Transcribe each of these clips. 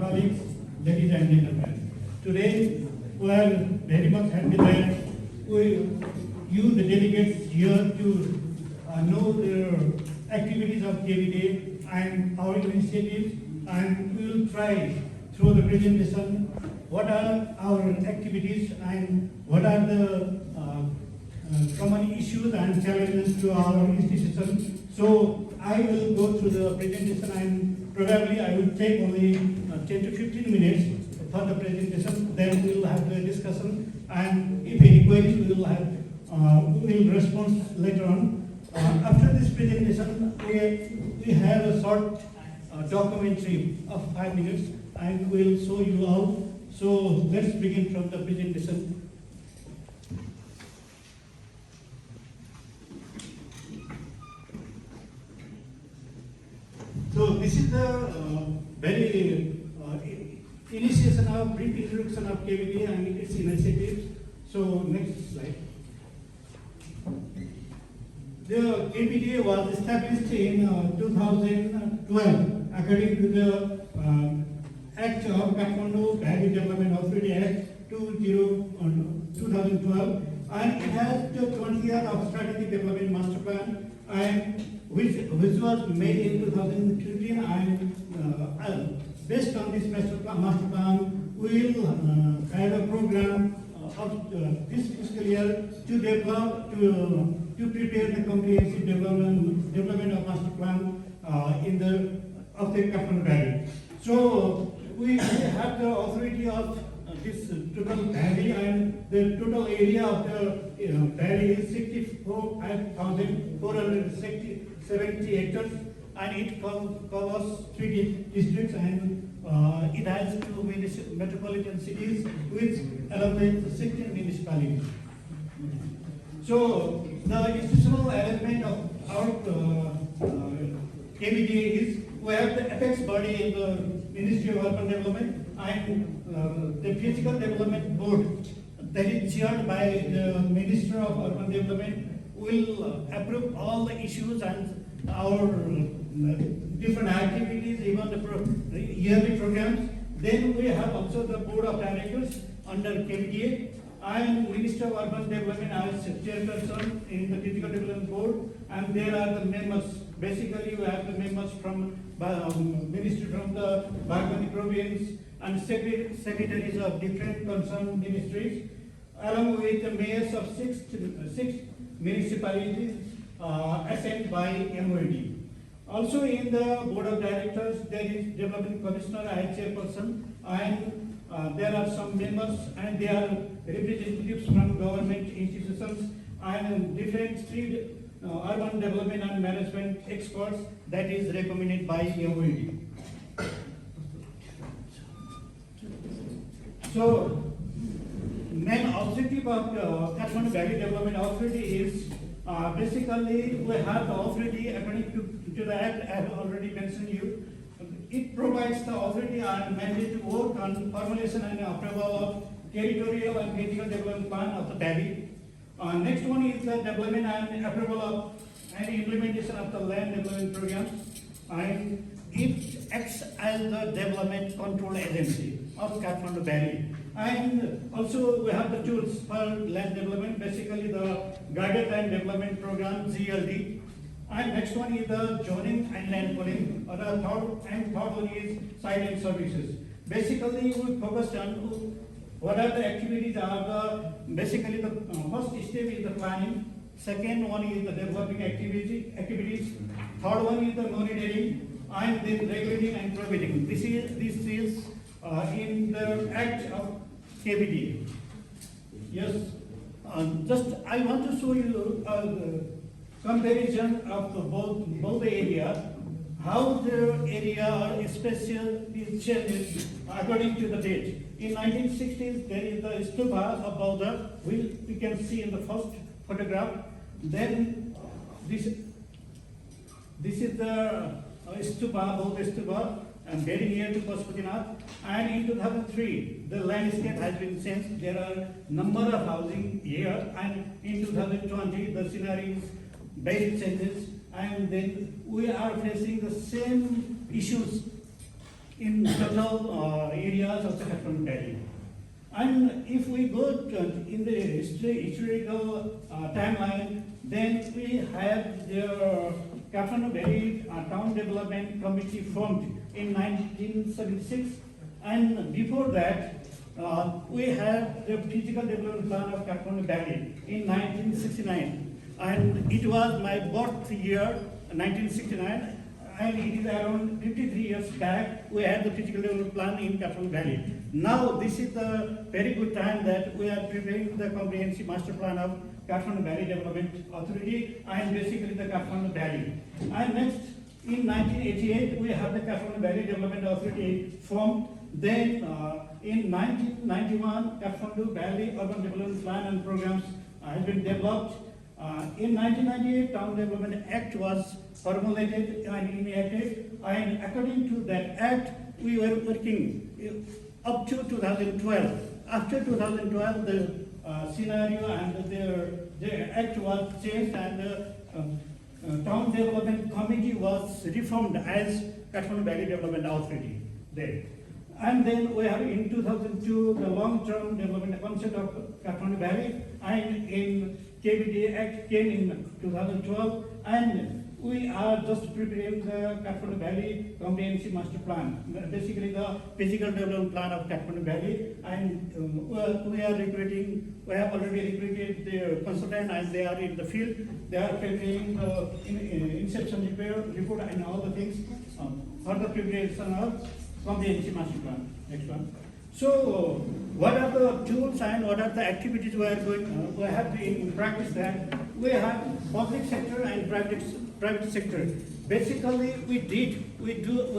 colleagues, ladies and gentlemen. Today, we are very much happy that you, the delegates here, to know the activities of KVDA and our initiatives, and we will try through the presentation what are our activities and what are the common issues and challenges to our institution. So I will go through the presentation, and probably I will take only 10 to 15 minutes for the presentation. Then we will have the discussion, and if any queries, we will have we will respond later on. After this presentation, we have a short documentary of 5 minutes, and we will show you all. So let's begin from the presentation. So this is the very initiation of brief introduction of KVDA and its initiatives. So next slide. The KVDA was established in 2012 according to the Act of Kathmandu Valley Development Authority Act 2012, and it has the 20 years of strategic development master plan, and which was made in 2015, and based on this master plan, we will have a program of this fiscal year to develop to prepare the comprehensive development of master plan of the Kathmandu Valley. So we have the authority of this total valley, and the total area of the valley is 64,470 hectares, and it covers 3 districts, and it has 2 metropolitan cities which along with 16 municipalities. So the institutional arrangement of our KVDA is we have the apex body in the Ministry of Urban Development, and the Physical Development Board that is chaired by the Minister of Urban Development will approve all the issues and our different activities, even the yearly programs. Then we have also the Board of Directors under KVDA, and Minister of Urban Development as chairperson in the Physical Development Board, and there are the members. Basically, we have the members from Ministry from the Bagmati province and secretaries of different concerned ministries, along with the mayors of six municipalities assigned by MOD. Also in the Board of Directors, there is Development Commissioner as chairperson, and there are some members, and they are representatives from government institutions and different street urban development and management experts that is recommended by MOD. So, main objective of Kathmandu Valley Development Authority is basically we have the authority according to the Act I have already mentioned you. It provides the authority and mandate to work on formulation and approval of territorial and physical development plan of the valley. Next one is the development and approval of and implementation of the land development programs, and it acts as the development control agency of Kathmandu Valley. And also we have the tools for land development, basically the Guided Land Development Program GLD. And next one is the zoning and land pooling. The third one is site and services. Basically we focused on what are the activities basically the first step is the planning, second one is the developing activities, third one is the monitoring, and then regulating and prohibiting. This is in the Act of KVDA. Yes, just I want to show you comparison of both the area, how the area or spatial is changed according to the date. In 1960s, there is the stupa above the, we can see in the first photograph. Then this is the stupa, above the stupa, and very near to Pashupatinath. And in 2003, the landscape has been changed. There are number of housing here, and in 2020, the scenery is very changes, and then we are facing the same issues in several areas of the Kathmandu Valley. And if we go in the historical timeline, then we have the Kathmandu Valley Town Development Committee formed in 1976, and before that, we have the physical development plan of Kathmandu Valley in 1969, and it was my birth year, 1969. And it is around 53 years back, we had the physical development plan in Kathmandu Valley. Now, this is the very good time that we are preparing the comprehensive master plan of Kathmandu Valley Development Authority and basically the Kathmandu Valley. And next, in 1988, we have the Kathmandu Valley Development Authority formed. Then, in 1991, Kathmandu Valley Urban Development Plan and Programs have been developed. In 1998, Town Development Act was formulated and enacted, and according to that act, we were working up to 2012. After 2012, the scenario and the act was changed, and the Town Development Committee was reformed as Kathmandu Valley Development Authority there. And then we have in 2002 the long-term development concept of Kathmandu Valley, and in KVDA Act came in 2012, and we are just preparing the Kathmandu Valley Comprehensive Master Plan, basically the physical development plan of Kathmandu Valley, and we have already recruited the consultant, and they are in the field. They are preparing the inception report and all the things for the preparation of Comprehensive Master Plan. Next one. So, what are the tools and what are the activities we are going? We have in practice that we have public sector and private sector. Basically, we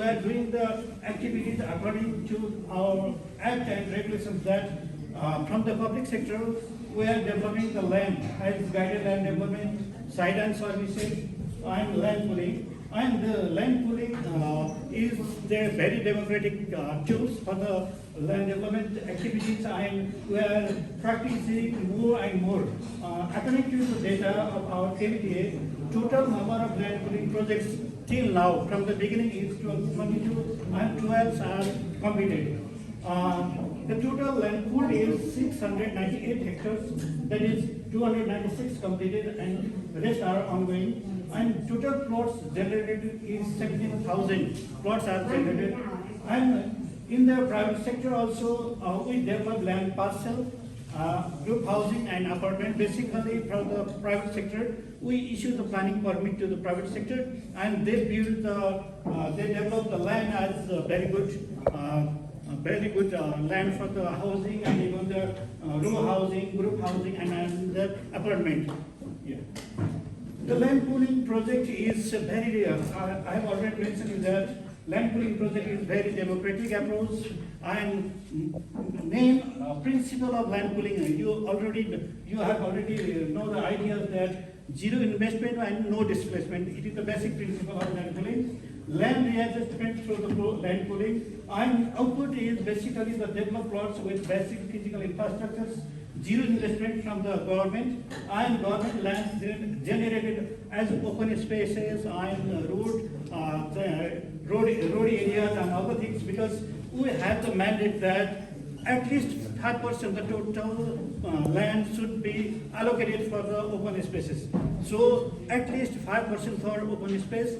are doing the activities according to our act and regulations. That from the public sector, we are developing the land as guided land development, site and services, and land pooling. And the land pooling is the very democratic tools for the land development activities, and we are practicing more and more. According to the data of our KVDA, total number of land pooling projects till now, from the beginning is 22, and 12 are completed. The total land pool is 698 hectares, that is 296 completed, and the rest are ongoing. And total plots generated is 17,000 plots are generated. And in the private sector also, we develop land parcel, group housing and apartment. Basically, from the private sector, we issue the planning permit to the private sector, and they they develop the land as very good land for the housing, and even the row housing, group housing, and the apartment. Yeah. The land pooling project is very, I have already mentioned you that land pooling project is very democratic approach, and main principle of land pooling, you have already know the idea that zero investment and no displacement. It is the basic principle of land pooling. Land readjustment through the land pooling, and output is basically the developed plots with basic physical infrastructures, zero investment from the government, and government lands generated as open spaces and road areas and other things, because we have the mandate that at least 5% the total land should be allocated for the open spaces. So at least 5% for open space,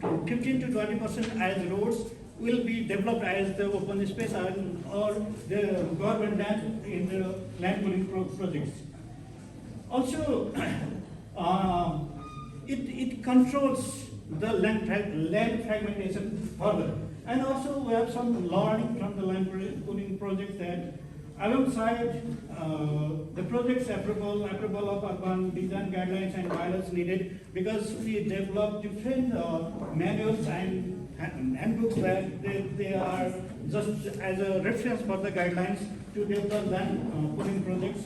15 to 20% as roads will be developed as the open space, and or the government land in the land pooling projects. Also, it controls the land fragmentation further. And also we have some learning from the land pooling project that alongside the project's approval of urban design guidelines and bylaws needed, because we develop different manuals and handbooks that they are just as a reference for the guidelines to develop land pooling projects.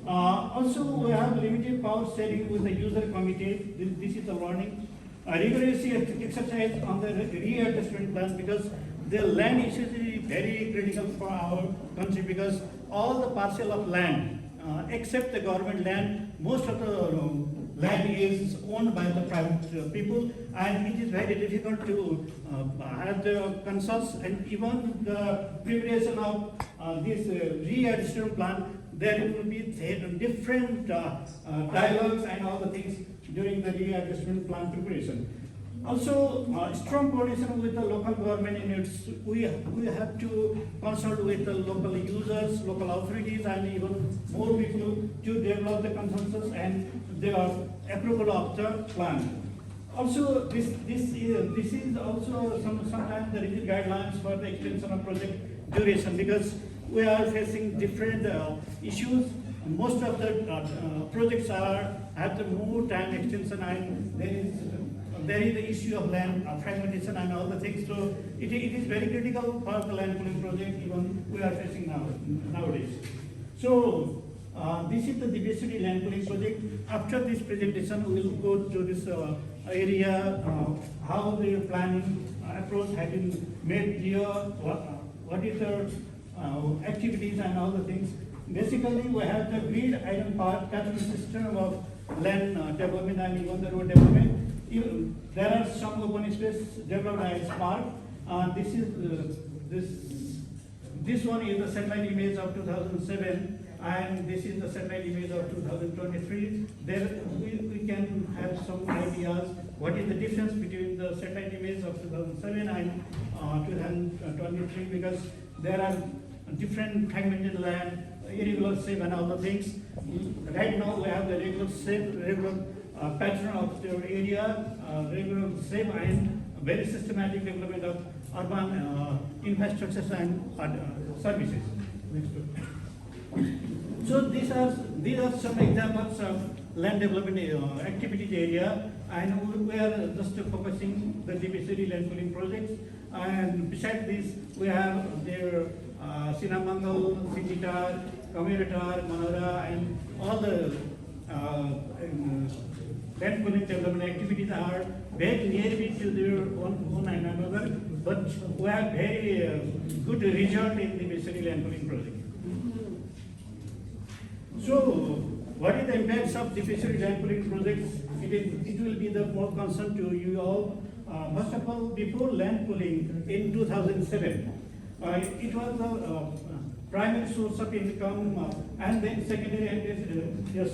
Also, we have limited power sharing with the user committee. This is the learning. Rigorous exercise on the readjustment plan, because the land issue is very critical for our country, because all the parcel of land, except the government land, most of the land is owned by the private people, and it is very difficult to have the consensus, and even the preparation of this re-additional plan, there will be different dialogues and all the things during the re-adjustment plan preparation. Also, strong coordination with the local government units. We have to consult with the local users, local authorities, and even more people to develop the consensus and the approval of the plan. Also, this is also sometimes the rigid guidelines for the extension of project duration, because we are facing different issues. Most of the projects have the more time extension, and there is the issue of land fragmentation and all the things. So it is very critical for the land pooling project even we are facing nowadays. So this is the Diversity land pooling project. After this presentation, we will go to this area, how the planning approach has been made here, what is the activities and all the things. Basically, we have the grid iron part catchment system of land development and even the road development. There are some open space developed as park. This one is the satellite image of 2007, and this is the satellite image of 2023. There we can have some ideas what is the difference between the satellite image of 2007 and 2023, because there are different fragmented land, irregular shape and all the things. Right now we have the regular shape, regular pattern of the area, regular shape, and very systematic development of urban infrastructures and services. So these are some examples of land development activities area, and we are just focusing the DBCD land pooling projects. And besides this, we have their Sinamangal, Sinditar, Kamiratar, Manora, and all the land pooling development activities are very nearly to their one and another, but we have very good result in the DBCD land pooling project. So, what is the impacts of DBCD land pooling projects? It will be the more concern to you all. First of all, before land pooling in 2007, it was the primary source of income, and then secondary and yes.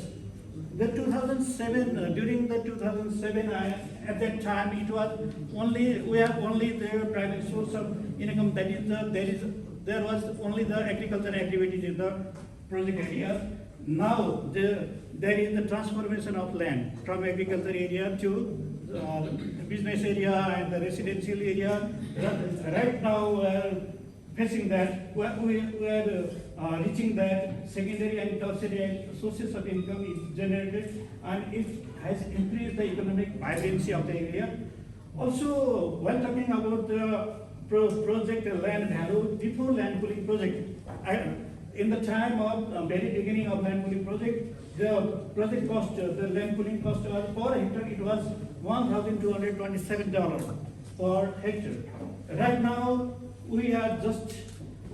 The 2007, during the 2007, at that time, it was only, we have only the primary source of income, that is there was only the agricultural activities in the project area. Now there is the transformation of land from agricultural area to business area and the residential area. Right now we are facing that, we are reaching that secondary and tertiary sources of income is generated, and it has increased the economic vibrancy of the area. Also, while talking about the project land value, before land pooling project, in the time of very beginning of land pooling project, the project cost, the land pooling cost was per hectare, it was $1,227 per hectare. Right now, we are just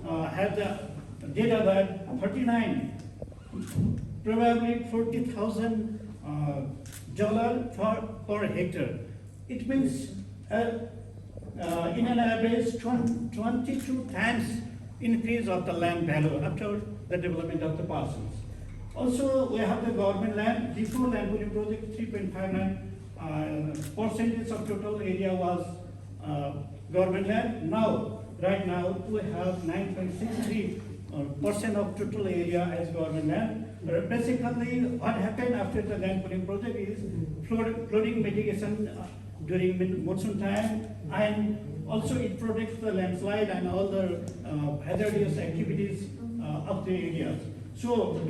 have the data that 39, probably $40,000 per hectare. It means in an average 22 times increase of the land value after the development of the parcels. Also, we have the government land. Before land pooling project, 3.59 percentage of total area was government land. Now, right now, we have 9.63% of total area as government land. Basically, what happened after the land pooling project is flooding mitigation during monsoon time, and also it protects the landslide and all the hazardous activities of the areas. So,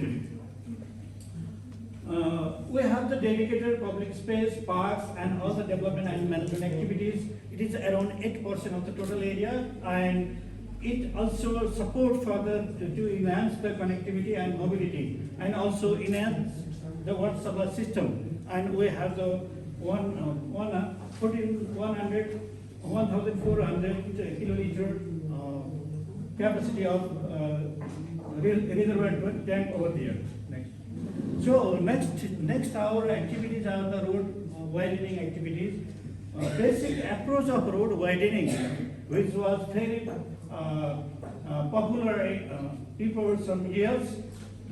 we have the dedicated public space, parks, and all the development and management activities. It is around 8% of the total area, and it also supports further to enhance the connectivity and mobility, and also enhance the water supply system. And we have the 1,400 kiloliter capacity of reservoir tank over there. Next. So next our activities are the road widening activities. Basic approach of road widening, which was very popular before some years.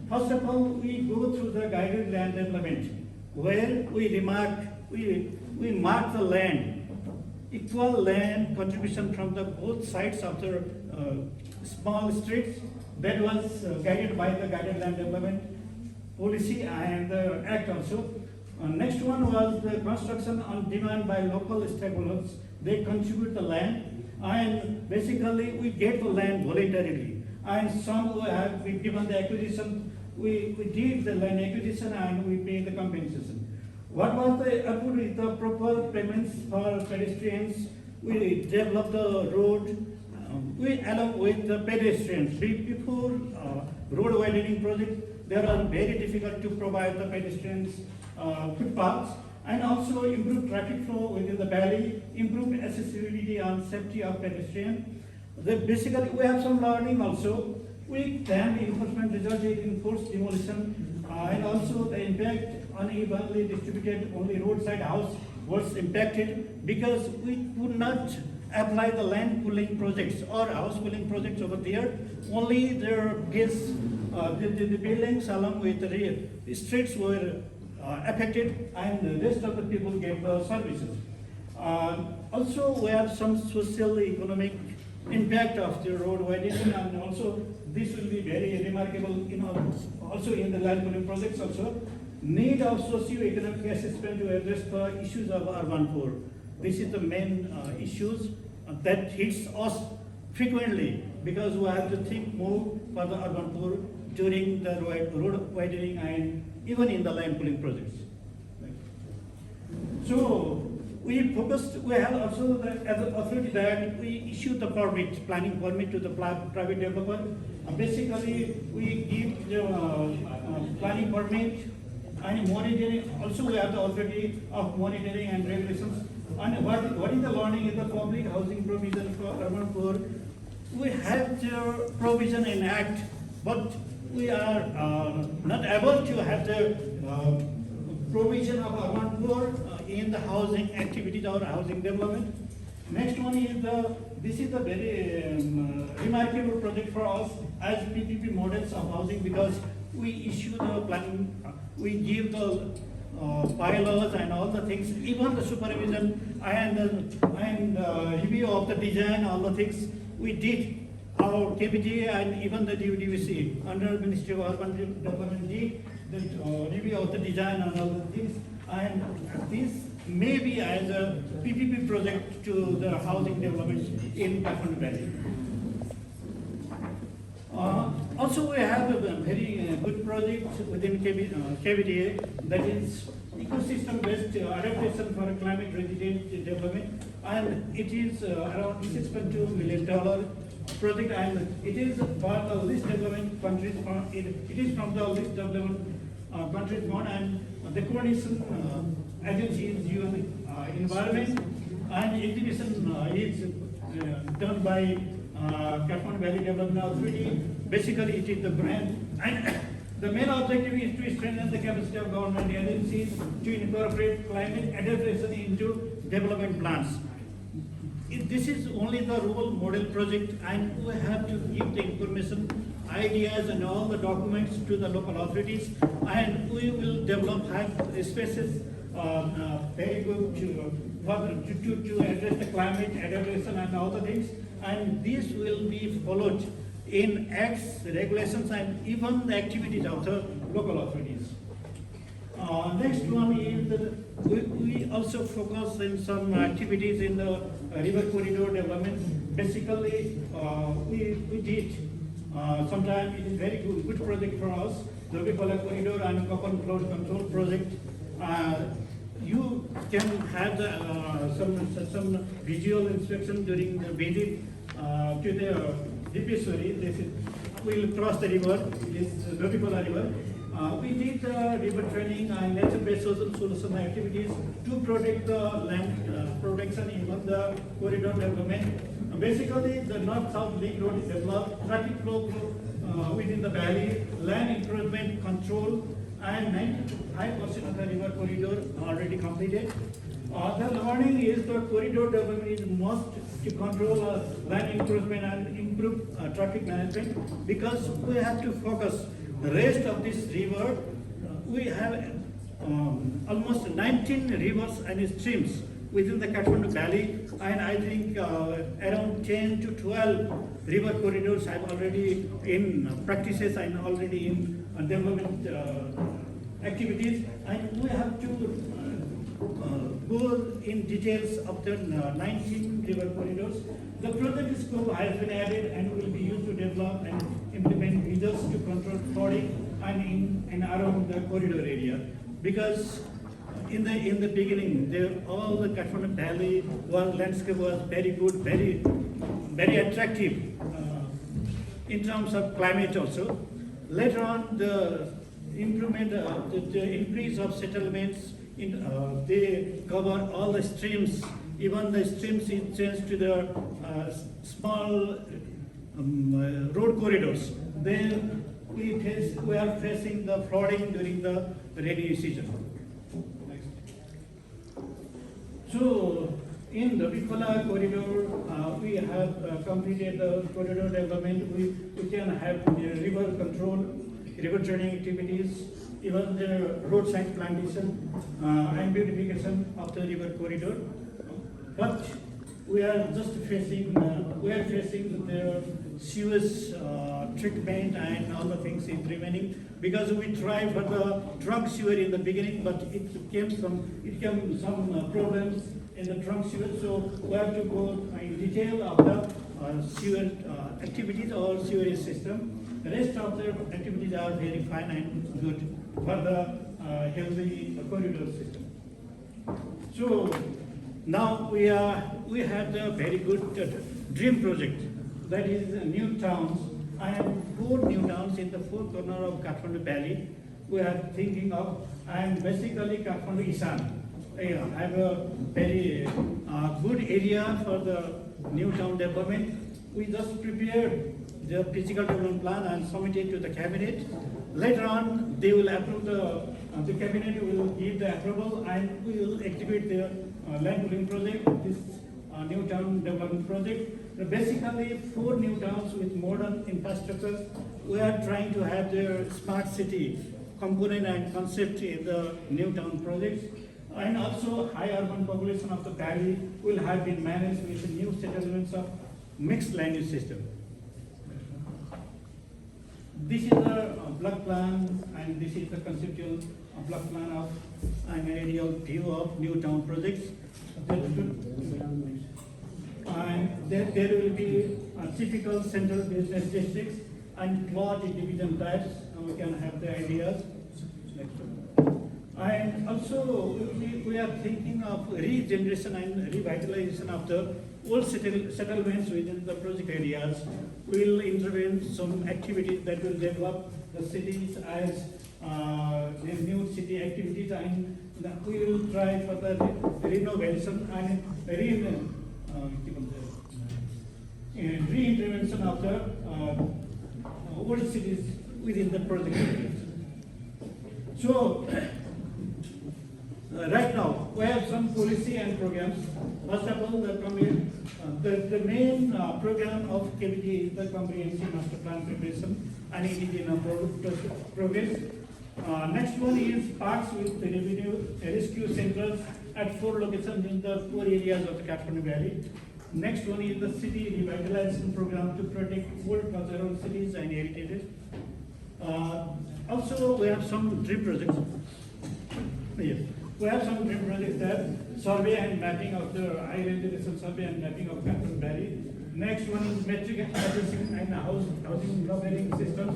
First of all, we go through the guided land development, where we mark the land, equal land contribution from the both sides of the small streets. That was guided by the guided land development policy and the act also. Next one was the construction on demand by local stakeholders. They contribute the land, and basically we get the land voluntarily. And some who have been given the acquisition, we did the land acquisition and we pay the compensation. What was the proper payments for pedestrians? We developed the road. We along with the pedestrians. Before road widening project, they are very difficult to provide the pedestrians footpaths, and also improve traffic flow within the valley, improve accessibility and safety of pedestrian. Basically, we have some learning also. We plan enforcement resulted in forced demolition, and also the impact unevenly distributed. Only roadside house was impacted because we could not apply the land pooling projects or house pooling projects over there. Only the buildings along with the streets were affected, and the rest of the people get the services. Also, we have some social economic impact of the road widening, and also this will be very remarkable, also in the land pooling projects also. Need of socio-economic assessment to address the issues of urban poor. This is the main issues that hits us frequently, because we have to think more for the urban poor during the road widening and even in the land pooling projects. So we have also as an authority that we issue the planning permit to the private developer. Basically, we give the planning permit and monitoring. Also, we have the authority of monitoring and regulations. And what is the learning in the public housing provision for urban poor? We have the provision in Act, but we are not able to have the provision of urban poor in the housing activities or housing development. Next one is this is a very remarkable project for us as PPP models of housing, because we issue the planning, we give the bylaws and all the things, even the supervision and review of the design, all the things we did. Our KVDA and even the DVC under Ministry of Urban Development did the review of the design and all the things, and this may be as a PPP project to the housing development in Kathmandu Valley. Also, we have a very good project within KVDA, that is ecosystem-based adaptation for climate resilient development, and it is around $6.2 million project, and it is for the least development countries. It is from the least development countries one, and the coordination agency is UN Environment, and exhibition is done by Kathmandu Valley Development Authority. Basically, it is the grant, and the main objective is to strengthen the capacity of government agencies to incorporate climate adaptation into development plans. This is only the role model project, and we have to give the information, ideas, and all the documents to the local authorities, and we will develop spaces very good to address the climate adaptation and all the things, and this will be followed in acts, regulations, and even the activities of the local authorities. Next one is we also focus in some activities in the river corridor development. Basically, we did sometimes it is very good project for us, the Nepal corridor and Coconut flood control project. You can have some visual inspection during the visit to the Dipeswari. This is, we'll cross the river, this Nepal river. We did river training and nature-based solution activities to protect the land protection in the corridor development. Basically, the north-south link road is developed, traffic flow within the valley, land encroachment control, and 95% of the river corridor already completed. The learning is the corridor development is must to control land encroachment and improve traffic management, because we have to focus the rest of this river. We have almost 19 rivers and streams within the Kathmandu Valley, and I think around 10 to 12 river corridors have already in practices and already in development activities, and we have to go in details of the 19 river corridors. The project scope has been added and will be used to develop and implement measures to control flooding and in and around the corridor area. Because in the beginning, all the Kathmandu Valley landscape was very good, very attractive in terms of climate also. Later on, the improvement, the increase of settlements, they cover all the streams. Even the streams is changed to the small road corridors. Then we are facing the flooding during the rainy season. Next. So in the Vipala corridor, we have completed the corridor development. We can have river control, river training activities, even the roadside plantation and beautification of the river corridor. But we are just facing the sewage treatment and all the things is remaining, because we tried for the trunk sewer in the beginning, but it came some problems in the trunk sewer. So we have to go in detail of the sewer activities or sewerage system. The rest of the activities are very fine and good for the healthy corridor system. So now we have the very good dream project, that is new towns. I have 4 new towns in the 4 corner of Kathmandu Valley we are thinking of, and basically Kathmandu Isan. I have a very good area for the new town development. We just prepared the physical development plan and submitted to the cabinet. Later on, they will approve the cabinet will give the approval, and we will activate the land pooling project, this new town development project. Basically, 4 new towns with modern infrastructure. We are trying to have the smart city component and concept in the new town projects. And also, high urban population of the valley will have been managed with the new settlements of mixed land use system. This is a block plan, and this is the conceptual block plan of an aerial view of new town projects. And there will be typical central business districts and plot division types. We can have the ideas. Next one. And also we are thinking of regeneration and revitalization of the old settlements within the project areas. We will intervene some activities that will develop the cities as the new city activities, and we will try for the renovation and reintervention of the old cities within the project areas. So right now we have some policy and programs. First of all, the main program of KVDA is the comprehensive master plan preparation, and it is in progress. Next one is parks with the revenue rescue centers at 4 locations in the 4 areas of the Kathmandu Valley. Next one is the city revitalization program to protect old cultural cities and heritages. Also, we have some dream projects. Yes. We have some dream projects there. Survey and mapping of the high-resolution survey and mapping of Kathmandu Valley. Next one is metric addressing and housing numbering systems,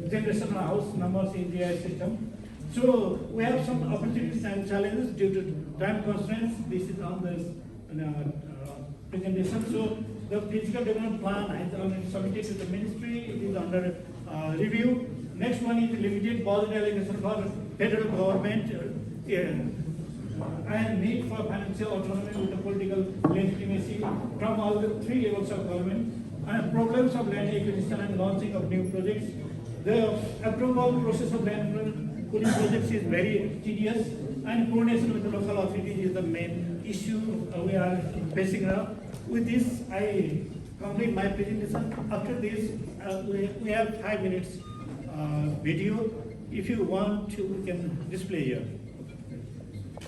generation of house numbers in GIS system. So we have some opportunities and challenges due to time constraints. This is on the presentation. So the physical development plan has already submitted to the ministry. It is under review. Next one is limited budget allocation for federal government and need for financial autonomy with the political legitimacy from all the 3 levels of government, and problems of land acquisition and launching of new projects. The approval process of land pooling projects is very tedious, and coordination with the local authorities is the main issue we are facing now. With this, I complete my presentation. After this, we have 5 minutes video. If you want to, we can display here.